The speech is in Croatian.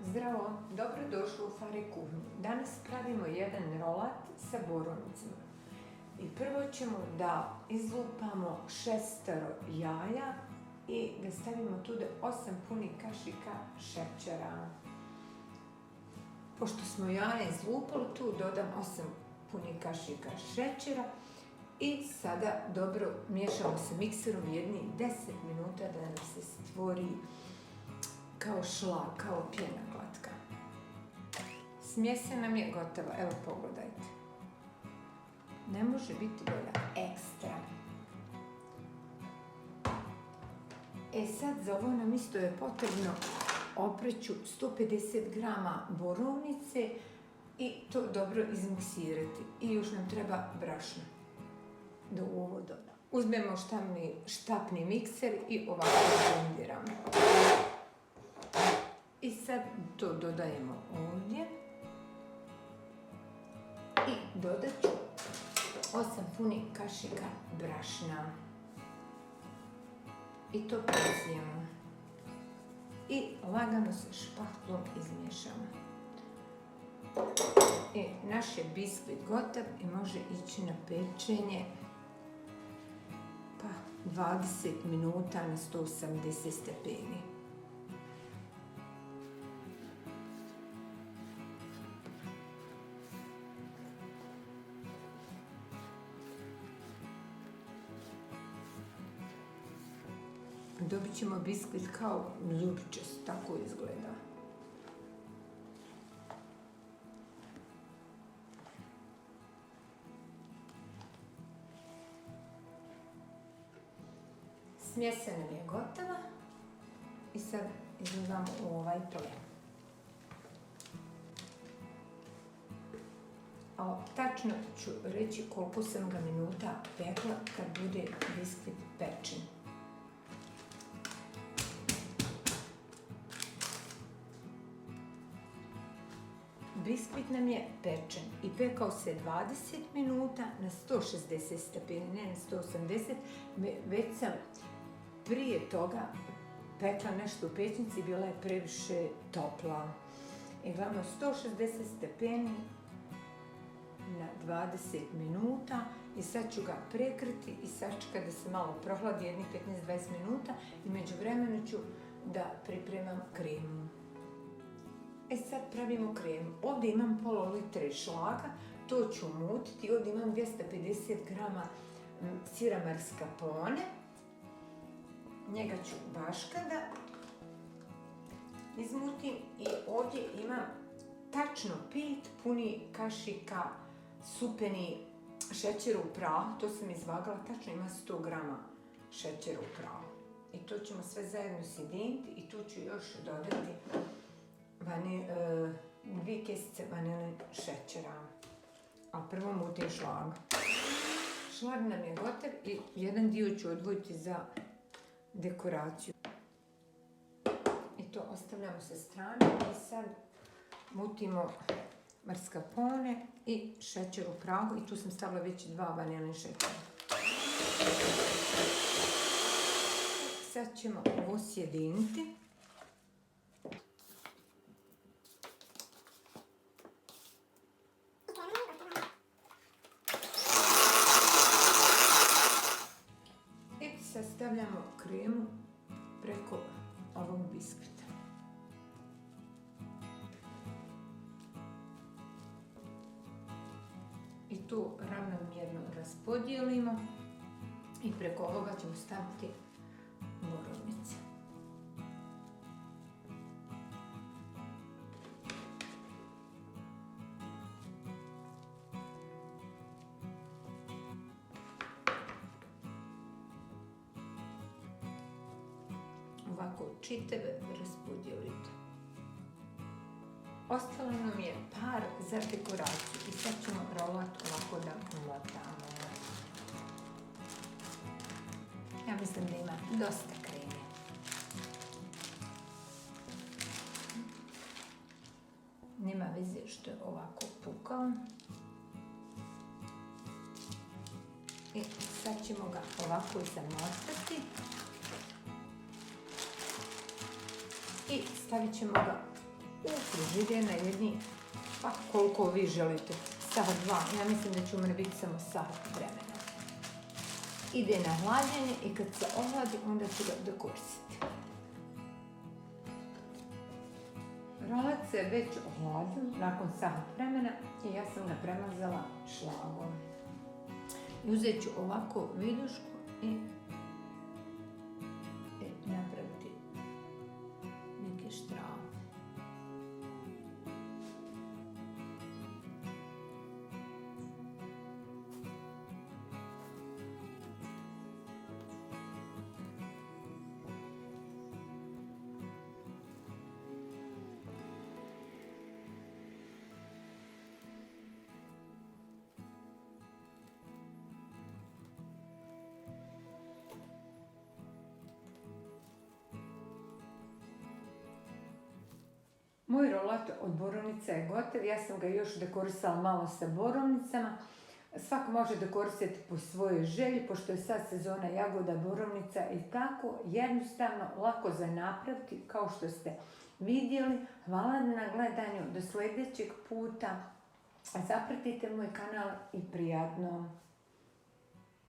Zdravo, dobrodošli u Fari kuhinju. Danas pravimo jedan rolat sa borovnicama. I prvo ćemo da izlupamo 6 jaja i da stavimo tu 8 punih kašika šećera. Pošto smo jaja izlupali, tu dodam 8 punih kašika šećera i sada dobro miješamo sa mikserom jednih 10 minuta da nam se stvori kao šlag, kao pjena glatka. Smjesa nam je gotova, evo pogledajte. Ne može biti bolja, ekstra. Sad za ovo nam isto je potrebno opreću 150 grama borovnice i to dobro izmiksirati. I još nam treba brašno da u ovo dodam. Uzmemo štapni mikser i ovako blendiramo. I sad to dodajemo ovdje i dodat ću 8 punih kašika brašna i to presijemo i lagano sa špahtlom izmiješamo. Naš je biskvit gotov i može ići na pečenje 20 minuta na 180 stepeni. Dobit ćemo biskvit kao ljubičast, tako izgleda. Smjesa nam je gotova i sad izlivamo u ovaj plen. Tačno ću reći koliko sam ga minuta pekla kad bude biskvit pečen. Biskvit nam je pečen i pekao se 20 minuta na 160 stepeni, ne na 180, već sam prije toga pekla nešto u pećnici, bila je previše topla. I glavno 160 stepeni na 20 minuta i sad ću ga prekriti i sačekati da se malo prohladi jednih 15-20 minuta i međuvremenu ću da pripremam kremu. Sad pravimo kremu. Ovdje imam pola litre šlaga, to ću umutiti. Ovdje imam 250 grama sira mascarpone. Njega ću baškada izmutim i ovdje imam tačno 5 punih kašika supeni šećera u prahu. To sam izvagala, tačno ima 100 grama šećera u prahu. I to ćemo sve zajedno sjediniti i tu ću još dodati 2 kesice vanilin šećera. A prvo mutim šlag. Šlag nam je gotov i jedan dio ću odvojiti za dekoraciju. I to ostavljamo sa strane i sad mutimo mascarpone i šećer u prahu i tu sam stavila već 2 vanilin šećera. Sad ćemo ovo sjediniti. Sad stavljamo kremu preko ovog biskvita. I tu ravnomjerno raspodijelimo i preko ovoga ćemo staviti borovnice. Ovako čitave raspodijelite. Ostalo nam je par za dekoraciju i sad ćemo rolat ovako da umotamo. Ja mislim da ima dosta kreme. Nema veze što je ovako pukao. I sad ćemo ga ovako zamotati. I stavit ćemo ga Frižidera na jedni, pa koliko vi želite, sat, dva. Ja mislim da će u mene biti samo sat vremena. Ide na hlađenje i kad se ohladi, onda ću ga dekorisati. Rolat se već ohladio nakon sat vremena i ja sam ga premazala šlagom. I uzet ću ovako viljušku i napraviti neke štrafe. Moj rolat od borovnica je gotov, ja sam ga još dekorisala malo sa borovnicama. Svako može dekorisati po svojoj želji, pošto je sad sezona jagoda, borovnica i tako jednostavno, lako za napraviti kao što ste vidjeli. Hvala na gledanju, do sljedećeg puta. Zapratite moj kanal i prijatno!